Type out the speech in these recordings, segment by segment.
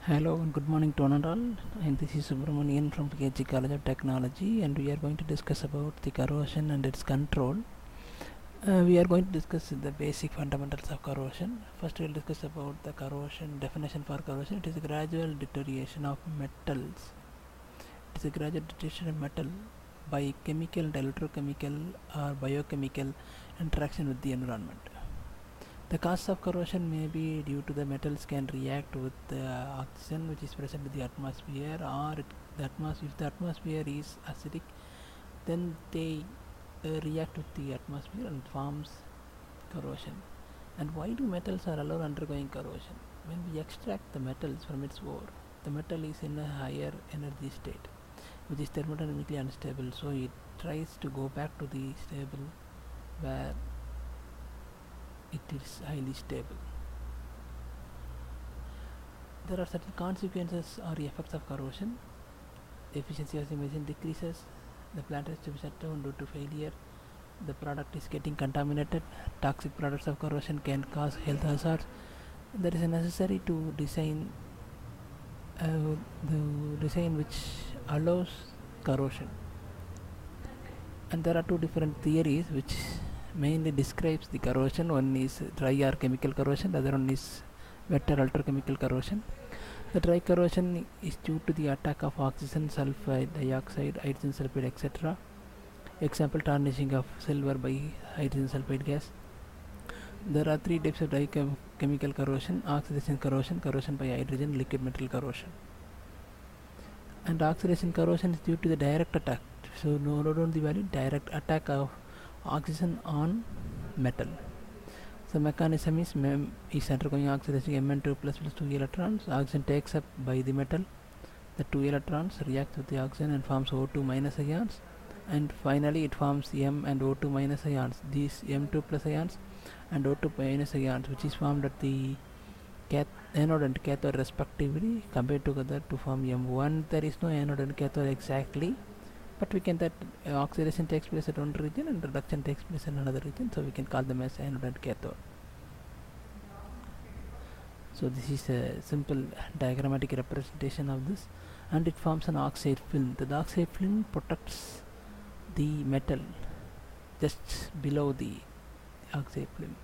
Hello and good morning to one and all. And this is Subramanian from PhD College of Technology, and we are going to discuss about the corrosion and its control. We are going to discuss the basic fundamentals of corrosion. First, we will discuss about the corrosion definition for corrosion. It is a gradual deterioration of metals. It is a gradual deterioration of metal by chemical, electrochemical, or biochemical interaction with the environment. The cause of corrosion may be due to the metals can react with the oxygen which is present in the atmosphere, or if the atmosphere is acidic, then they react with the atmosphere and forms corrosion. And why do metals are allowed undergoing corrosion? When we extract the metals from its ore, the metal is in a higher energy state, which is thermodynamically unstable, so it tries to go back to the stable where it is highly stable. There are certain consequences or effects of corrosion. The efficiency of the machine decreases, the plant has to be shut down due to failure, the product is getting contaminated, toxic products of corrosion can cause health hazards. There is a necessary to design the design which allows corrosion. And there are two different theories which mainly describes the corrosion. One is dry or chemical corrosion, the other one is wet or ultrachemical corrosion. The dry corrosion is due to the attack of oxygen, sulfide, dioxide, hydrogen sulfide, etc. Example, tarnishing of silver by hydrogen sulfide gas. There are three types of dry chemical corrosion: oxidation corrosion, corrosion by hydrogen, liquid metal corrosion. And oxidation corrosion is due to the direct attack. So note down the value: direct attack of oxygen on metal. So mechanism is undergoing oxidation. Mn2 plus 2 electrons. Oxygen takes up by the metal. The 2 electrons react with the oxygen and forms O2 minus ions. And finally it forms M and O2 minus ions. These M2 plus ions and O2 minus ions, which is formed at the anode and cathode respectively, combined together to form M1. There is no anode and cathode exactly, but we can that oxidation takes place at one region and reduction takes place in another region, so we can call them as anode and cathode. So this is a simple diagrammatic representation of this, and it forms an oxide film. The oxide film protects the metal just below the oxide film,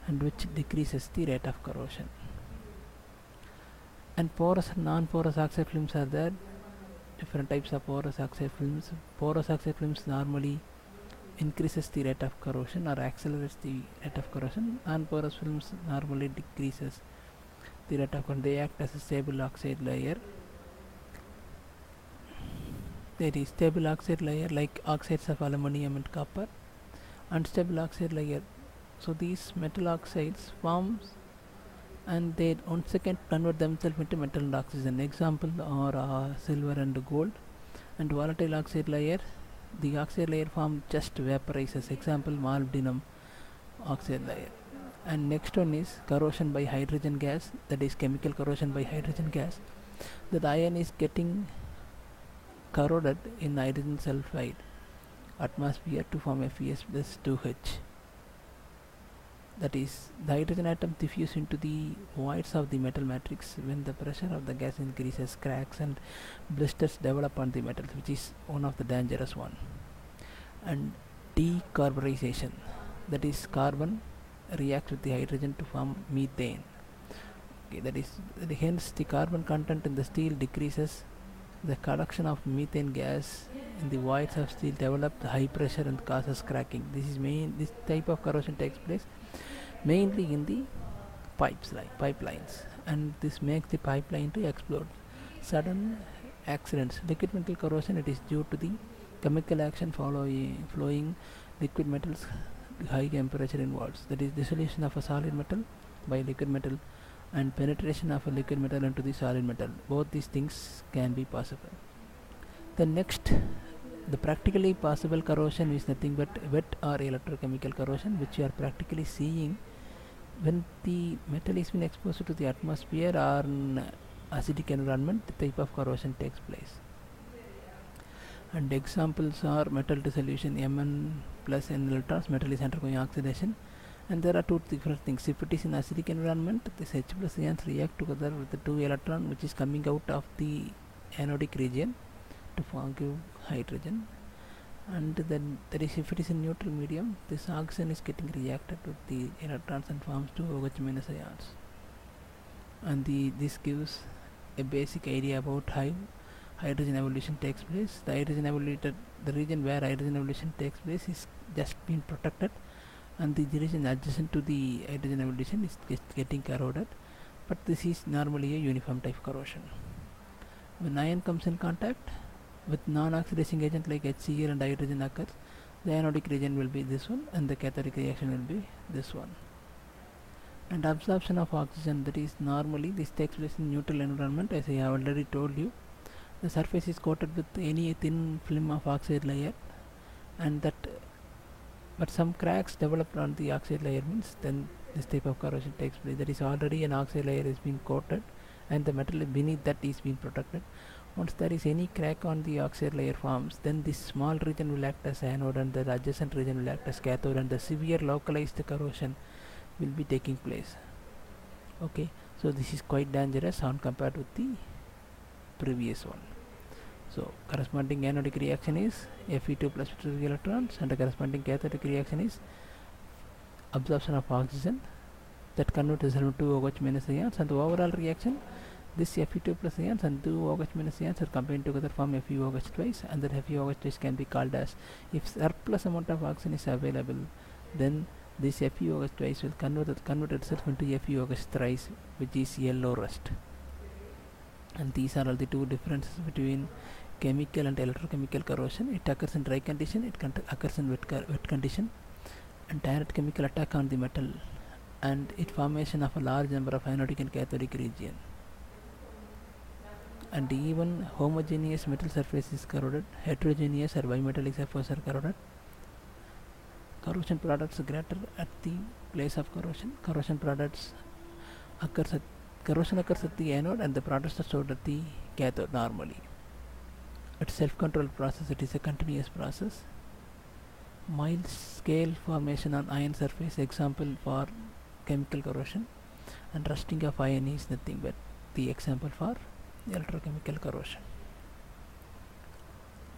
and which decreases the rate of corrosion. And porous and non-porous oxide films are there. Different types of porous oxide films. Porous oxide films normally increases the rate of corrosion or accelerates the rate of corrosion. Non-porous films normally decreases the rate of corrosion. They act as a stable oxide layer. There is stable oxide layer like oxides of aluminum and copper. Unstable oxide layer. So these metal oxides forms and they once again convert themselves into metal and oxygen. Example are silver and gold. And volatile oxide layer, the oxide layer formed just vaporizes. Example, molybdenum oxide layer. And next one is corrosion by hydrogen gas, that is chemical corrosion by hydrogen gas. The ion is getting corroded in hydrogen sulfide atmosphere to form Fe(S) plus 2H. That is, the hydrogen atom diffuse into the voids of the metal matrix. When the pressure of the gas increases, cracks and blisters develop on the metals, which is one of the dangerous one. And decarburization, that is, carbon reacts with the hydrogen to form methane. Okay, that is, hence the carbon content in the steel decreases. The collection of methane gas in the voids of steel develops high pressure and causes cracking. This type of corrosion takes place mainly in the pipelines, and this makes the pipeline to explode. Sudden accidents. Liquid metal corrosion, it is due to the chemical action flowing liquid metals, high temperature involves. That is, dissolution of a solid metal by liquid metal and penetration of a liquid metal into the solid metal. Both these things can be possible. The next, the practically possible corrosion is nothing but wet or electrochemical corrosion, which you are practically seeing when the metal is being exposed to the atmosphere or an acidic environment. The type of corrosion takes place. And examples are metal dissolution, Mn plus N electrons, metal is undergoing oxidation, And there are two different things. If it is in acidic environment, this H plus ions react together with the 2 electron which is coming out of the anodic region to give hydrogen. And then if it is in neutral medium, this oxygen is getting reacted with the electrons and forms 2 OH minus ions. And this gives a basic idea about how hydrogen evolution takes place. The region where hydrogen evolution takes place is just being protected, and the region adjacent to the hydrogen evolution is just getting corroded, but this is normally a uniform type corrosion. When ion comes in contact with non-oxidizing agent like HCl and hydrogen occurs, the anodic region will be this one and the cathodic reaction will be this one. And absorption of oxygen, that is normally this takes place in neutral environment. As I have already told you, the surface is coated with any thin film of oxide layer, and but some cracks developed on the oxide layer means then this type of corrosion takes place. That is already an oxide layer is being coated and the metal beneath that is being protected. Once there is any crack on the oxide layer forms, then this small region will act as anode and the adjacent region will act as cathode, and the severe localized corrosion will be taking place. Okay, so this is quite dangerous on compared with the previous one. So corresponding anodic reaction is Fe2 plus 2 electrons, and the corresponding cathodic reaction is absorption of oxygen that converts into OH minus ions, and the overall reaction, this Fe2 plus ions and 2 OH minus ions are combined together form FeOH twice, and that FeOH twice can be called as, if surplus amount of oxygen is available, then this FeOH twice will convert itself into FeOH thrice, which is yellow rust. And these are all the two differences between chemical and electrochemical corrosion. It occurs in dry condition, it occurs in wet condition, and direct chemical attack on the metal, and it formation of a large number of anodic and cathodic region. And even homogeneous metal surface is corroded, heterogeneous or bimetallic surface are corroded. Corrosion products greater at the place of corrosion. Corrosion occurs at the anode, and the products are stored at the cathode normally. It's self-controlled process, it is a continuous process. Mild scale formation on iron surface, example for chemical corrosion, and rusting of iron is nothing but the example for electrochemical corrosion.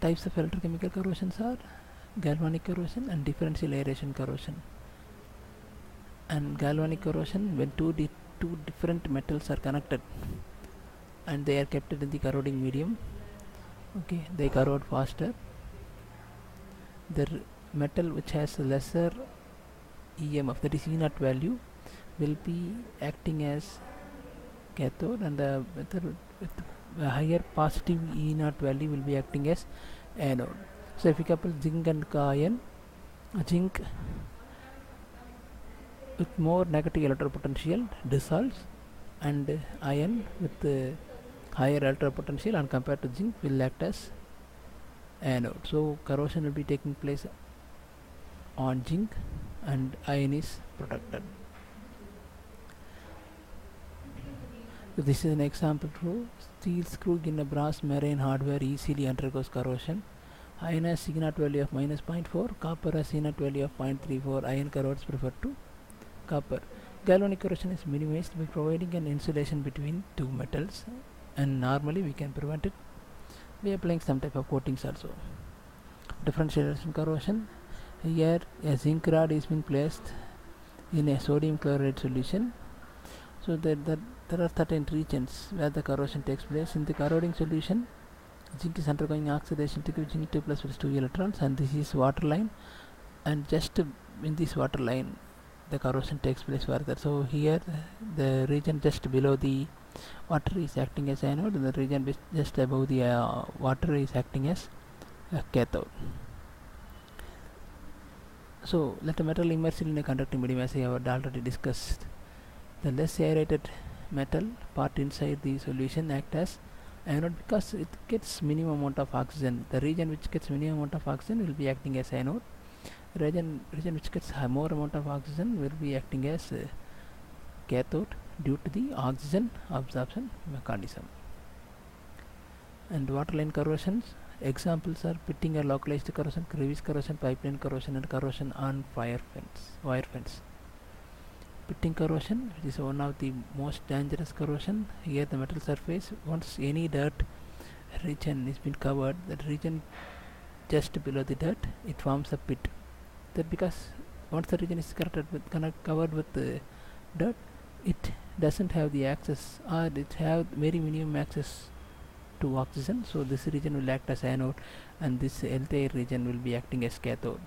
Types of electrochemical corrosions are galvanic corrosion and differential aeration corrosion. And galvanic corrosion, when two different metals are connected and they are kept in the corroding medium, okay, they corrode faster. The metal which has lesser EMF, that is E0 value, will be acting as cathode, and the metal with a higher positive E0 value will be acting as anode. So if we couple zinc and iron, zinc with more negative electropotential dissolves, and iron with higher electropotential and compared to zinc will act as anode. So corrosion will be taking place on zinc and iron is protected. So this is an example through steel screw in a brass marine hardware easily undergoes corrosion. Iron has C0 value of minus 0.4, copper has C0 value of 0.34. Iron corrodes prefer to copper. Galvanic corrosion is minimized by providing an insulation between two metals, and normally we can prevent it by applying some type of coatings also. Differentiation corrosion, here a zinc rod is being placed in a sodium chloride solution. So there are certain regions where the corrosion takes place. In the corroding solution, zinc is undergoing oxidation to give zinc 2 plus 2 electrons, and this is water line, and just in this water line the corrosion takes place further. So here the region just below the water is acting as anode, and the region just above the water is acting as a cathode. So let a metal immersed in a conducting medium, as I have already discussed. The less aerated metal part inside the solution act as anode because it gets minimum amount of oxygen. The region which gets minimum amount of oxygen will be acting as anode. Region which gets more amount of oxygen will be acting as cathode due to the oxygen absorption mechanism. And waterline corrosions, examples are pitting or localized corrosion, crevice corrosion, pipeline corrosion, and corrosion on wire fence. pitting corrosion, which is one of the most dangerous corrosion. Here the metal surface, once any dirt region is been covered, that region just below the dirt, it forms a pit. That because once the region is covered with dirt, it doesn't have the access, or it have very minimum access to oxygen, so this region will act as anode and this entire region will be acting as cathode.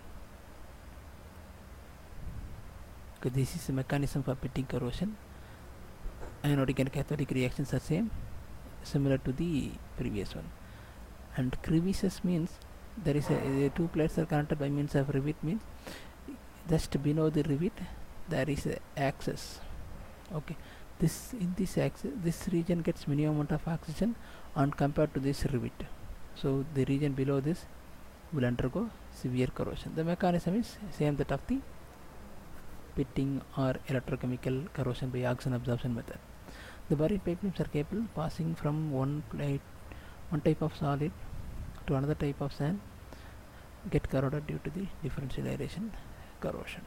Okay, this is the mechanism for pitting corrosion. Anodic and cathodic reactions are same, similar to the previous one. And crevices means there is a two plates are connected by means of rivet, means just below the rivet there is a axis. Okay, in this axis, this region gets minimum amount of oxygen and compared to this rivet, so the region below this will undergo severe corrosion. The mechanism is same that of the pitting or electrochemical corrosion by oxygen absorption method. The buried pipelines are capable passing from one type of solid to another type of sand get corroded due to the differential aeration corrosion.